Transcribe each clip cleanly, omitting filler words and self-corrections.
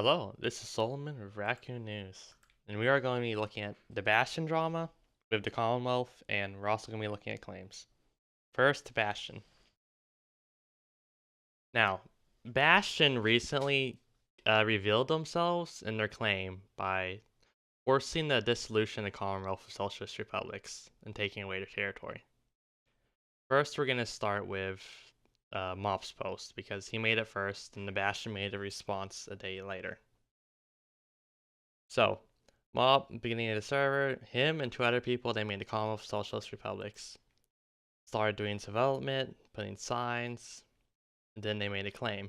Hello, this is Solomon of Raccoon News, and we are going to be looking at the Bastion drama with the Commonwealth, and we're also going to be looking at claims. First, Bastion. Now, Bastion recently revealed themselves in their claim by forcing the dissolution of the Commonwealth of Socialist Republics and taking away their territory. First, we're going to start with Mop's post because he made it first, and the Bastion made a response a day later. So, Mob, beginning of the server, him and two other people, they made the Commonwealth Socialist Republics. Started doing development, putting signs, and then they made a claim.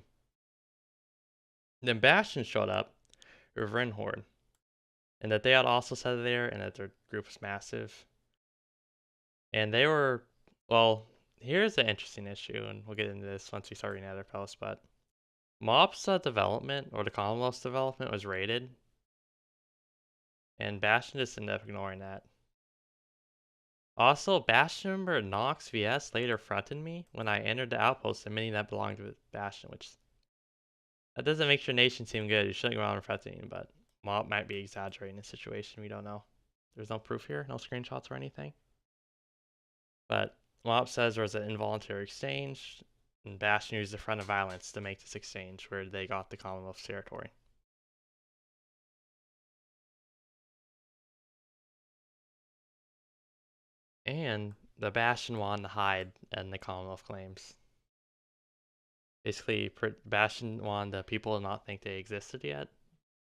Then Bastion showed up with Rinhorn, and that they had also said there, and that their group was massive. And they were, well, here's the interesting issue, and we'll get into this once we start reading other posts, but Mob's development, or the Commonwealth's development, was raided, and Bastion just ended up ignoring that. Also, Bastion member Nox VS later fronted me when I entered the outpost admitting that belonged to Bastion, which that doesn't make your nation seem good. You shouldn't go around fronting, but Mob might be exaggerating the situation. We don't know. There's no proof here, no screenshots or anything. But Mob says there was an involuntary exchange, and Bastion used the front of violence to make this exchange where they got the Commonwealth's territory. And the Bastion won the hide and the Commonwealth claims. Basically, Bastion wanted the people to not think they existed yet,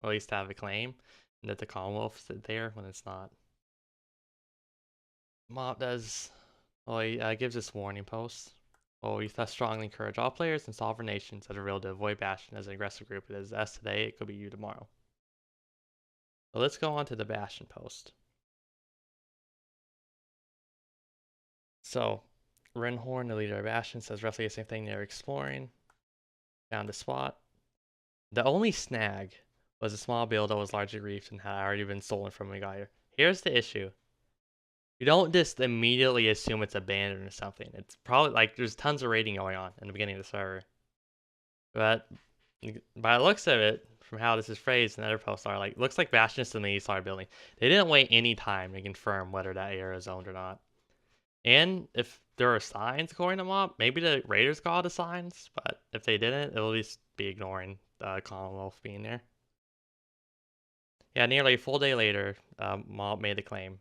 or at least have a claim, and that the Commonwealth's there when it's not. Mob does, well, he gives this warning post. Well, we thus strongly encourage all players and sovereign nations that are real to avoid Bastion as an aggressive group. It is us today, it could be you tomorrow. So let's go on to the Bastion post. So, Renhorn, the leader of Bastion, says roughly the same thing they're exploring. Found a spot. The only snag was a small build that was largely reefed and had already been stolen from a guy. Here's the issue. You don't just immediately assume it's abandoned or something. It's probably like there's tons of raiding going on in the beginning of the server. But by the looks of it, from how this is phrased and other posts are, like, looks like Bastion suddenly started building. They didn't wait any time to confirm whether that area is owned or not. And if there are signs according to Mob, maybe the raiders got the signs, but if they didn't, it'll at least be ignoring the Commonwealth being there. Yeah, nearly a full day later, Mob made the claim.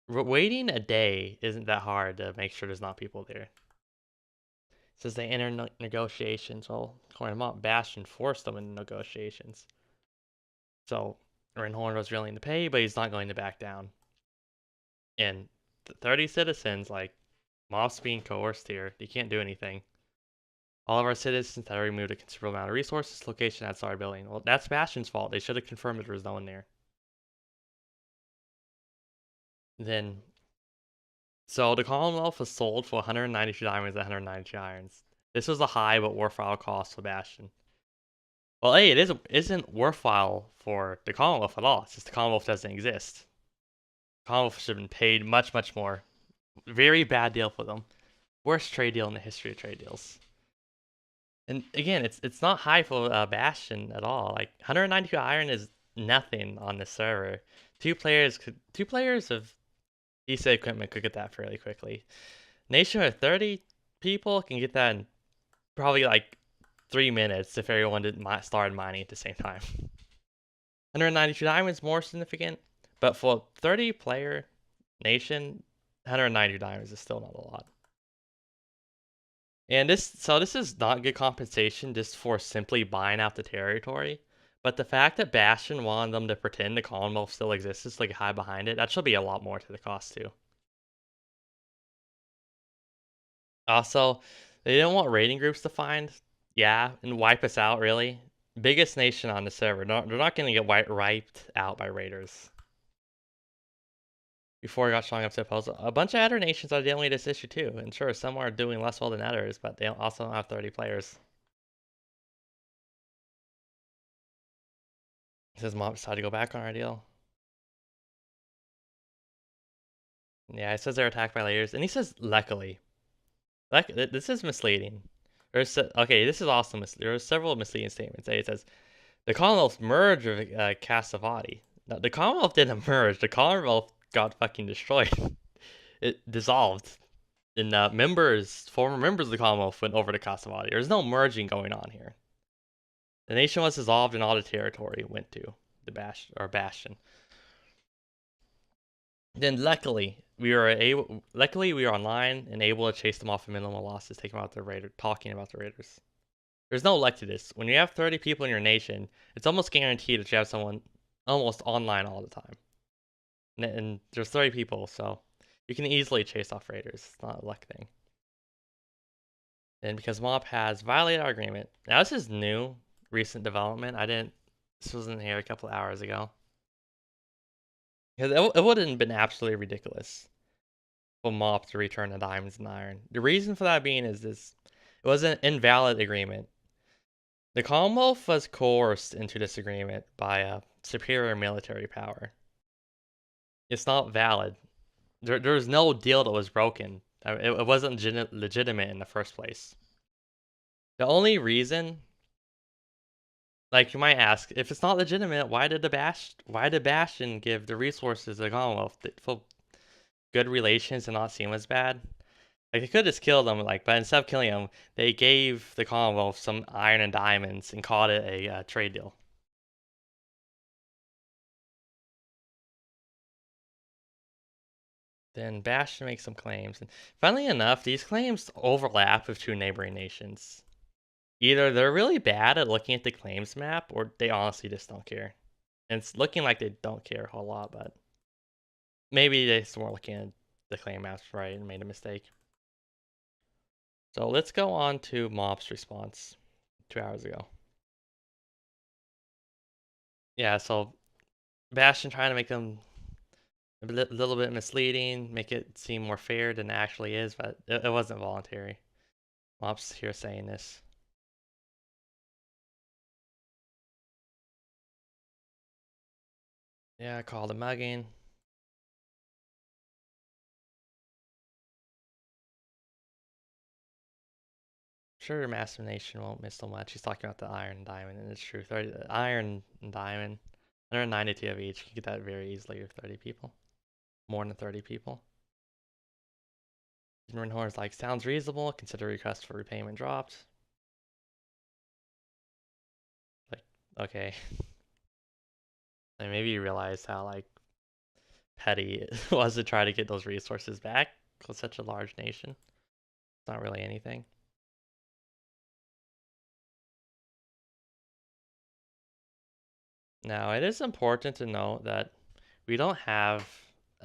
Waiting a day isn't that hard to make sure there's not people there. It says they enter negotiations. Well, according to Mob, Bastion forced them into negotiations. So, Rinhorn was willing to pay, but he's not going to back down. And 30 citizens, like, Mob's being coerced here. He can't do anything. All of our citizens had removed a considerable amount of resources. Location had started building. Well, that's Bastion's fault. They should have confirmed that there was no one there. Then, so the Commonwealth was sold for 192 diamonds and 192 irons. This was a high but worthwhile cost for Bastion. Well, hey, isn't worthwhile for the Commonwealth at all. It's just the Commonwealth doesn't exist. The Commonwealth should have been paid much, much more. Very bad deal for them. Worst trade deal in the history of trade deals. And again, it's not high for Bastion at all. Like 192 iron is nothing on the server. Two players of decent equipment could get that fairly quickly. Nation with 30 people can get that in probably like 3 minutes if everyone did start mining at the same time. 192 diamonds more significant, but for 30 player nation, 190 diamonds is still not a lot. And this is not good compensation just for simply buying out the territory. But the fact that Bastion wanted them to pretend the Commonwealth still exists, like hide behind it, that should be a lot more to the cost too. Also, they didn't want raiding groups to find, yeah, and wipe us out really. Biggest nation on the server. They're not going to get wiped out by raiders. Before we got strong up to oppose, a bunch of other nations are dealing with this issue too. And sure, some are doing less well than others, but they also don't have 30 players. He says Mob decided to go back on our deal. Yeah, it says they're attacked by layers, and he says luckily. This is misleading. Okay, this is also there are several misleading statements. It says The Commonwealth merged with Casavati. No, the Commonwealth didn't merge. The Commonwealth got fucking destroyed. It dissolved. And former members of the Commonwealth went over to Casavati. There's no merging going on here. The nation was dissolved and all the territory went to the Bastion. Then luckily we were online and able to chase them off with minimal losses, take them out the raider, talking about the raiders. There's no luck to this. When you have 30 people in your nation, it's almost guaranteed that you have someone almost online all the time. And there's 30 people, so you can easily chase off raiders. It's not a luck thing. And because Mob has violated our agreement, now this is new, recent development. This wasn't here a couple hours ago. Because it would have been absolutely ridiculous for Mob to return the diamonds and iron. The reason for that being is this: it was an invalid agreement. The Commonwealth was coerced into this agreement by a superior military power. It's not valid. There was no deal that was broken. It wasn't legitimate in the first place. The only reason, like you might ask, if it's not legitimate, why did Bastion give the resources to the Commonwealth for good relations and not seem as bad? Like they could have just killed them, but instead of killing them, they gave the Commonwealth some iron and diamonds and called it a trade deal. Then Bastion makes some claims, and funnily enough, these claims overlap with two neighboring nations. Either they're really bad at looking at the claims map, or they honestly just don't care. And it's looking like they don't care a whole lot, but maybe they just weren't looking at the claim maps right and made a mistake. So let's go on to Mob's response 2 hours ago. Yeah, so Bastion trying to make them a little bit misleading, make it seem more fair than it actually is, but it wasn't voluntary. Mob's here saying this. Yeah, I called a mugging. Sure, Master Nation won't miss so much. He's talking about the Iron and Diamond, and it's true. 30, Iron and Diamond, 192 of each. You can get that very easily with 30 people. More than 30 people. Horn's like, sounds reasonable. Consider request for repayment dropped. Like, okay. And maybe you realize how, petty it was to try to get those resources back with such a large nation. It's not really anything. Now, it is important to note that we don't have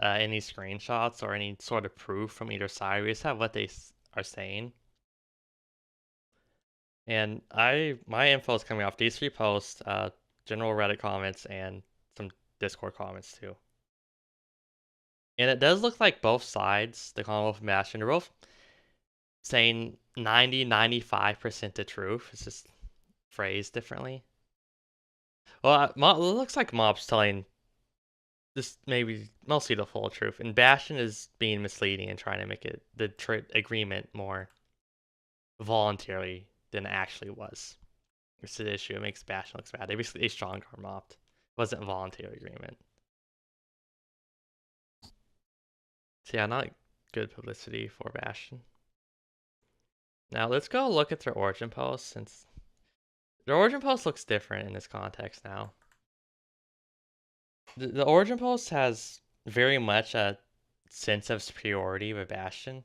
any screenshots or any sort of proof from either side. We just have what they are saying. And my info is coming off these 3 posts, general Reddit comments, and some Discord comments too. And it does look like both sides, the Commonwealth and Bastion, are both saying 95% the truth. It's just phrased differently. Well, it looks like Mob's telling this maybe mostly the full truth, and Bastion is being misleading and trying to make it the agreement more voluntary than it actually was. It's the issue. It makes Bastion look bad. They strong arm Mob. It wasn't a voluntary agreement. So yeah, not good publicity for Bastion. Now let's go look at their origin post, since their origin post looks different in this context now. The origin post has very much a sense of superiority with Bastion.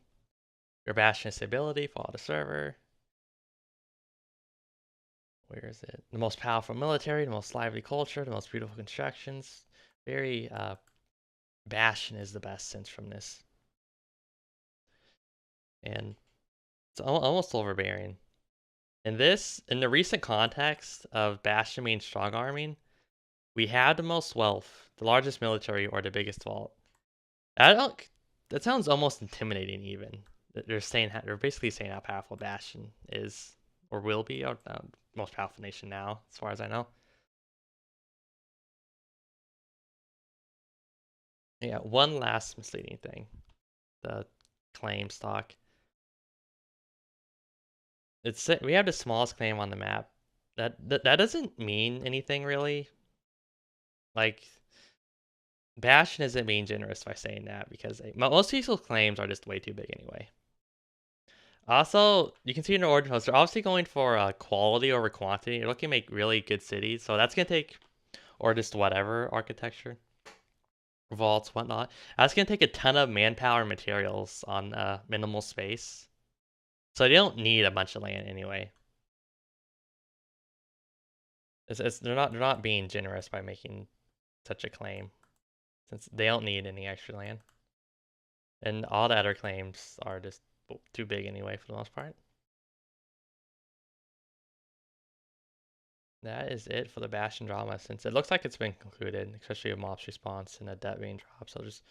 Your Bastion stability, follow the server. Where is it? The most powerful military, the most lively culture, the most beautiful constructions. Very Bastion is the best sense from this. And it's almost overbearing. In the recent context of Bastion being strong arming, we have the most wealth, the largest military, or the biggest vault. That sounds almost intimidating even. They're basically saying how powerful Bastion is, or will be, or most powerful nation now, as far as I know. Yeah, one last misleading thing. The claim stock. We have the smallest claim on the map. that doesn't mean anything really. Like Bastion isn't being generous by saying that because most people's claims are just way too big anyway. Also, you can see in the origin post, they're obviously going for quality over quantity. They're looking to make really good cities, so that's gonna take, or just whatever architecture, vaults, whatnot. That's gonna take a ton of manpower and materials on minimal space. So they don't need a bunch of land anyway. They're not being generous by making such a claim, since they don't need any extra land, and all the other claims are just too big anyway for the most part. That is it for the Bastion drama, since it looks like it's been concluded, especially with mob's response and a debt being dropped. So there's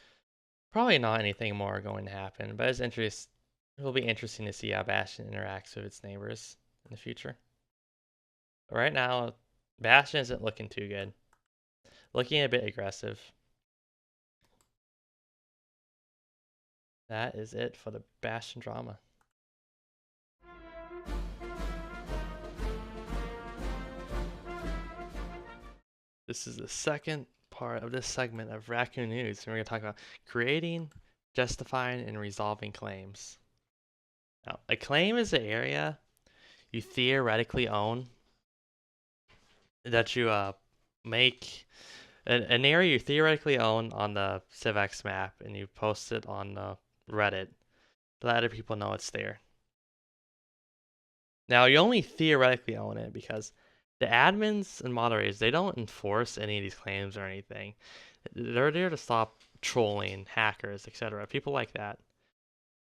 probably not anything more going to happen, but it will be interesting to see how Bastion interacts with its neighbors in the future. But right now, Bastion isn't looking too good. Looking a bit aggressive. That is it for the Bastion drama. This is the second part of this segment of Raccoon News, and we're going to talk about creating, justifying, and resolving claims. Now, a claim is an area you theoretically own that you make an area you theoretically own on the CivX map, and you post it on Reddit to let other people know it's there. Now, you only theoretically own it because the admins and moderators, they don't enforce any of these claims or anything. They're there to stop trolling, hackers, etc. People like that.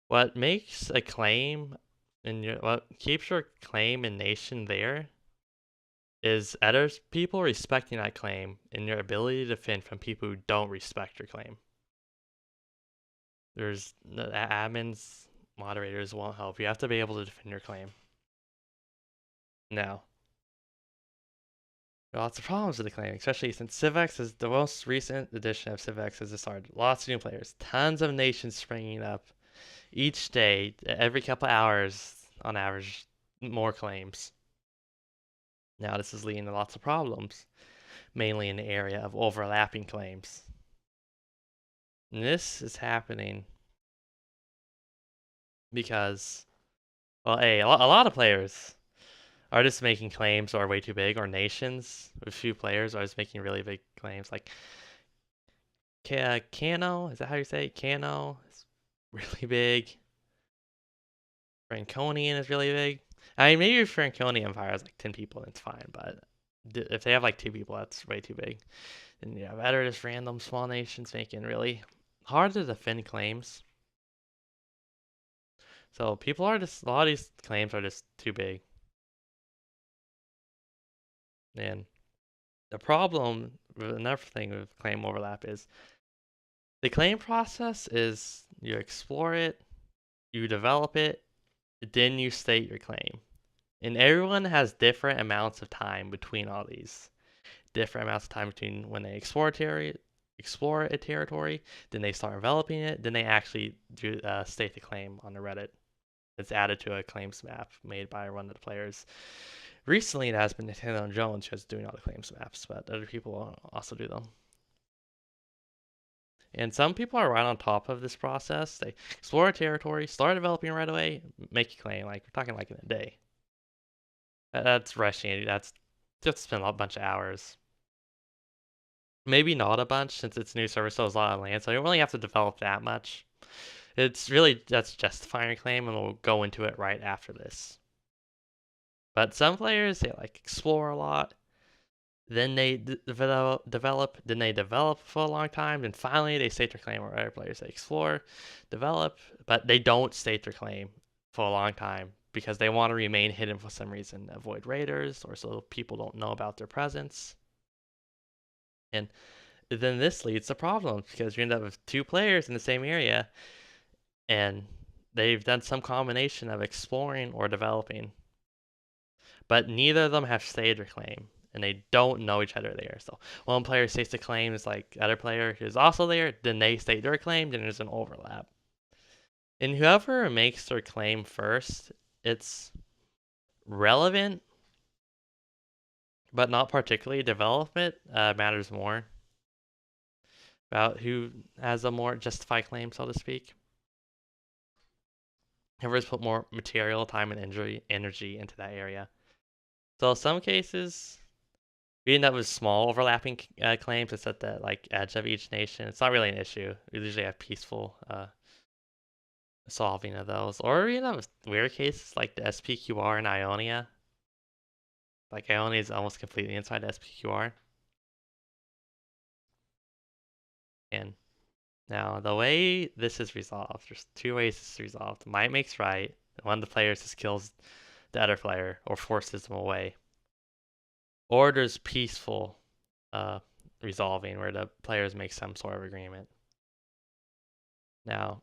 What makes a claim and what keeps your claim and nation there is other people respecting that claim and your ability to defend from people who don't respect your claim. There's the admins, moderators won't help. You have to be able to defend your claim. Now, there are lots of problems with the claim, especially since CivX is the most recent edition of CivX has just started. Lots of new players, tons of nations springing up each day, every couple hours on average, more claims. Now, this is leading to lots of problems, mainly in the area of overlapping claims. And this is happening because, well, a lot of players are just making claims that are way too big, or nations with few players are just making really big claims. Like Cano, is that how you say it? Cano is really big. Franconian is really big. I mean, maybe if Franconian Empire has like 10 people, it's fine, but if they have like 2 people, that's way too big. And yeah, better just random small nations making really hard to defend claims. So people are just, a lot of these claims are just too big. And the problem, another thing with claim overlap is the claim process is you explore it, you develop it, then you state your claim. And everyone has different amounts of time between all these. Different amounts of time between when they explore a territory, then they start developing it, then they actually do state the claim on the Reddit. It's added to a claims map made by one of the players. Recently, it has been Nintendo and Jones who's doing all the claims maps, but other people also do them. And some people are right on top of this process. They explore a territory, start developing right away, make a claim. Like, we're talking like in a day. That's rushing. That's just spend a bunch of hours. Maybe not a bunch since it's new service, so there's a lot of land, so you don't really have to develop that much. It's really that's justifying your claim, and we'll go into it right after this. But some players, they like explore a lot, then they develop, then they develop for a long time, and finally they state their claim. Or other players, they explore, develop, but they don't state their claim for a long time because they want to remain hidden for some reason, avoid raiders, or so people don't know about their presence. And then this leads to problems because you end up with 2 players in the same area and they've done some combination of exploring or developing, but neither of them have stated their claim and they don't know each other there. So one player states the claim is like the other player who's also there, then they state their claim, then there's an overlap. And whoever makes their claim first, it's relevant but not particularly. Development matters more about who has a more justified claim, so to speak. Whoever's put more material, time, and energy into that area. So in some cases, we end up with small overlapping claims. It's at the edge of each nation. It's not really an issue. We usually have peaceful solving of those. Or with weird cases like the SPQR in Ionia. Like Ionia is almost completely inside SPQR. And now the way this is resolved, there's two ways this is resolved. Might makes right. One of the players just kills the other player or forces them away. Or there's peaceful resolving where the players make some sort of agreement. Now,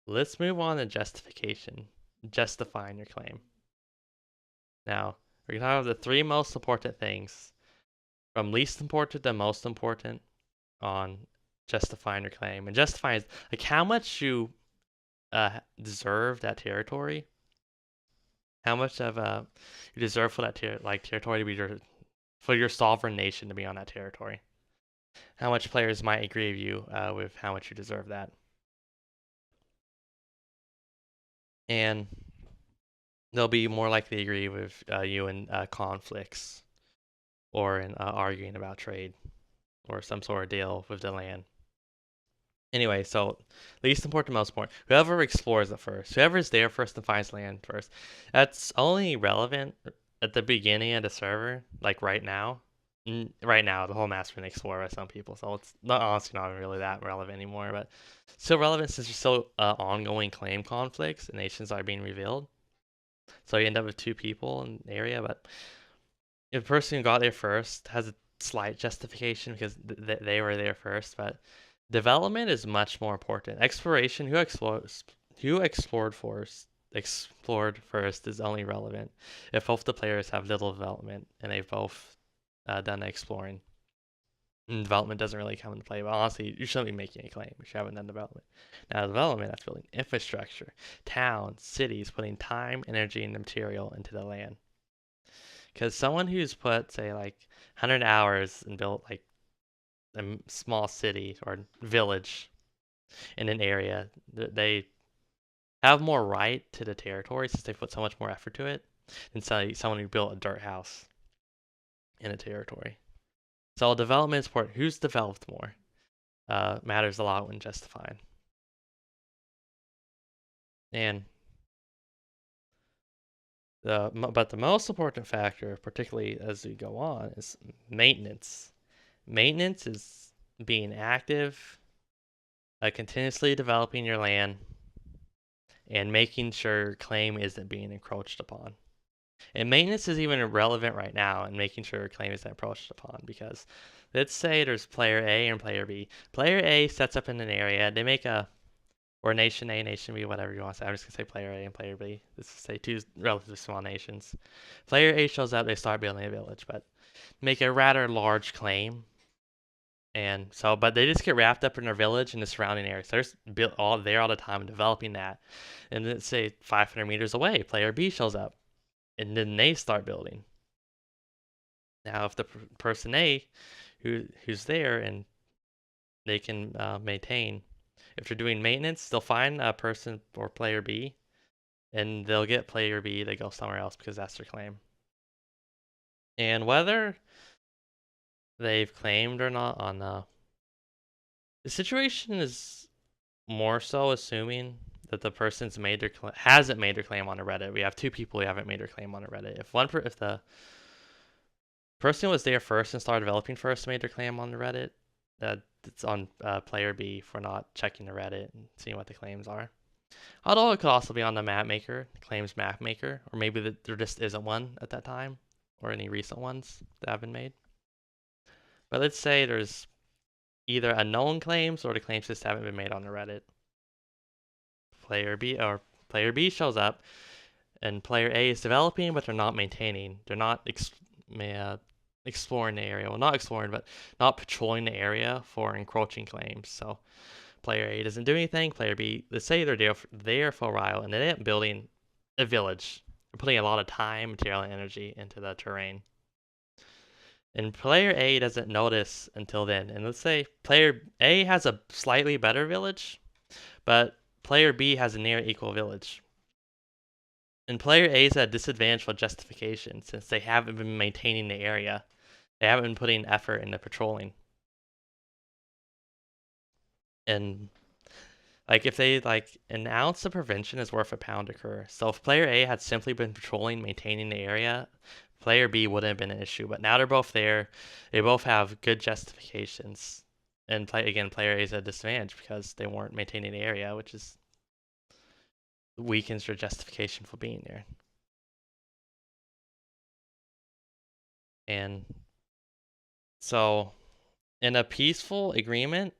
let's move on to justification, justifying your claim. Now, we're going to have the three most important things, from least important to most important, on justifying your claim. And justifying is like how much you deserve that territory, how much of you deserve for that territory to be for your sovereign nation to be on that territory. How much players might agree with you with how much you deserve that. And they'll be more likely to agree with you in conflicts or in arguing about trade or some sort of deal with the land. Anyway, so least important, most important. Whoever explores it first, whoever's there first and finds land first, that's only relevant at the beginning of the server, like right now. Right now, the whole map's been explored by some people, so it's not honestly not really that relevant anymore. But still relevant since there's still ongoing claim conflicts and nations are being revealed. So you end up with two people in the area, but if the person who got there first has a slight justification because they were there first, but development is much more important. Exploration, who explored first is only relevant if both the players have little development and they've both done the exploring. And development doesn't really come into play, but honestly, you shouldn't be making a claim if you haven't done development. Now, development, that's building infrastructure, towns, cities, putting time, energy, and material into the land. Because someone who's put, say, 100 hours and built a small city or village in an area, they have more right to the territory since they put so much more effort to it than someone who built a dirt house in a territory. So development is important. Who's developed more matters a lot when justifying. And but the most important factor, particularly as we go on, is maintenance. Maintenance is being active, continuously developing your land, and making sure your claim isn't being encroached upon. And maintenance is even relevant right now in making sure your claim isn't encroached upon because let's say there's player A and player B. Player A sets up in an area, they make or nation A, nation B, whatever you want to say. I'm just going to say player A and player B. Let's say two relatively small nations. Player A shows up, they start building a village, but make a rather large claim. And so, but they just get wrapped up in their village and the surrounding area. So they're built all there all the time, developing that. And then say 500 meters away, player B shows up, and then they start building. Now, if the person A, who's there and they can maintain, if they're doing maintenance, they'll find a person or player B, and they'll get player B to go somewhere else because that's their claim. And whether they've claimed or not on the situation is more so assuming that the person's hasn't made their claim on a Reddit. We have two people who haven't made their claim on a Reddit. If the person who was there first and started developing first made their claim on the Reddit, it's on player B for not checking the Reddit and seeing what the claims are. Although it could also be on the map maker, claims map maker, or maybe there just isn't one at that time, or any recent ones that have been made. But let's say there's either unknown claims or the claims just haven't been made on the Reddit. Player B shows up, and player A is developing, but they're not maintaining. They're not exploring the area. Well, not exploring, but not patrolling the area for encroaching claims. So player A doesn't do anything. Player B, let's say they're there for a while, and they end up building a village. They're putting a lot of time, material, and energy into the terrain. And player A doesn't notice until then. And let's say player A has a slightly better village, but player B has a near equal village. And player A is at a disadvantage for justification since they haven't been maintaining the area. They haven't been putting effort into patrolling. And like if they like an ounce of prevention is worth a pound occur. So if player A had simply been patrolling, maintaining the area, player B wouldn't have been an issue. But now they're both there. They both have good justifications. And player A is at a disadvantage because they weren't maintaining the area, which is weakens your justification for being there. And so in a peaceful agreement,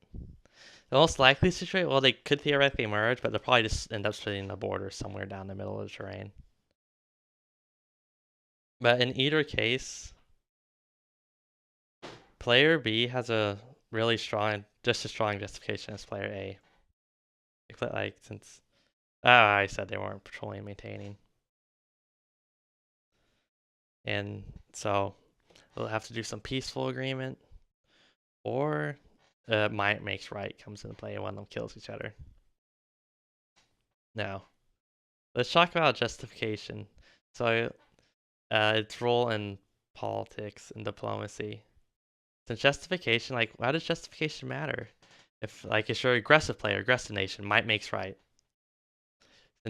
the most likely situation, well, they could theoretically merge, but they'll probably just end up splitting the border somewhere down the middle of the terrain. But in either case, player B has a really strong, just as strong justification as player A. Like since I said they weren't patrolling and maintaining, and so they'll have to do some peaceful agreement, or might makes right comes into play and one of them kills each other. Now, let's talk about justification. So, its role in politics and diplomacy. Since justification, like, why does justification matter? If you're an aggressive player, aggressive nation, might makes right.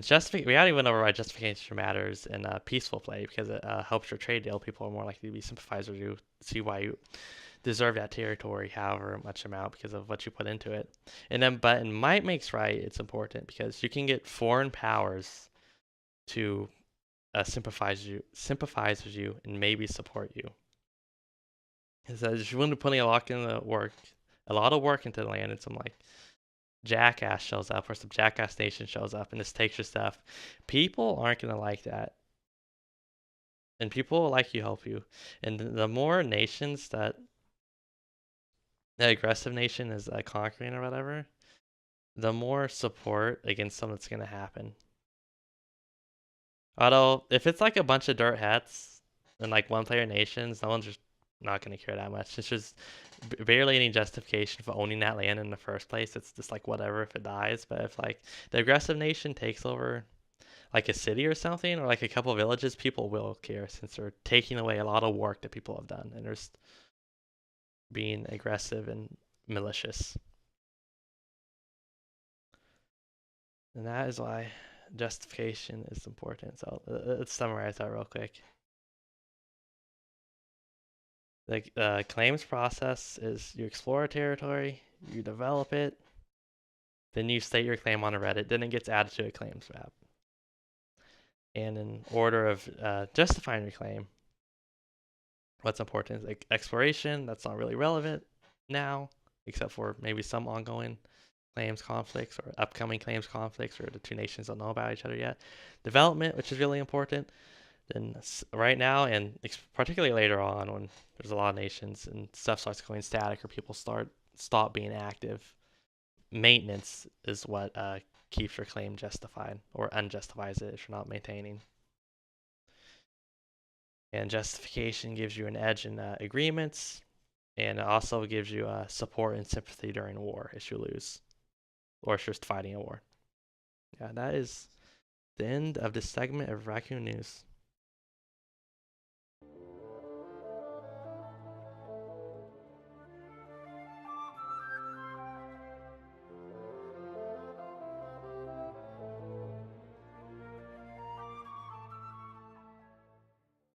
Since we already went over why justification matters in peaceful play because it helps your trade deal. People are more likely to be sympathizers with you, see why you deserve that territory, however much amount, because of what you put into it. And then, but in might makes right, it's important because you can get foreign powers to sympathize with you, and maybe support you. It says if you're willing to put a lot of work into the land, and some like jackass shows up or some jackass nation shows up and just takes your stuff, people aren't gonna like that. And people will like you, help you. And the more nations that the aggressive nation is conquering or whatever, the more support against something that's gonna happen. Although if it's like a bunch of dirt hats and like one player nations, no one's just not gonna care that much. It's just barely any justification for owning that land in the first place. It's just like whatever if it dies. But if like the aggressive nation takes over like a city or something, or like a couple of villages, people will care since they're taking away a lot of work that people have done and they're just being aggressive and malicious. And that is why justification is important. So let's summarize that real quick. The claims process is you explore a territory, you develop it, then you state your claim on a Reddit, then it gets added to a claims map. And in order of justifying your claim, what's important is like exploration. That's not really relevant now, except for maybe some ongoing claims conflicts or upcoming claims conflicts, or the two nations don't know about each other yet. Development, which is really important. Then right now, and particularly later on, when there's a lot of nations and stuff starts going static or people stop being active, maintenance is what keeps your claim justified or unjustifies it if you're not maintaining. And justification gives you an edge in agreements, and it also gives you support and sympathy during war if you lose, or if you're fighting a war. Yeah, that is the end of this segment of Raccoon News.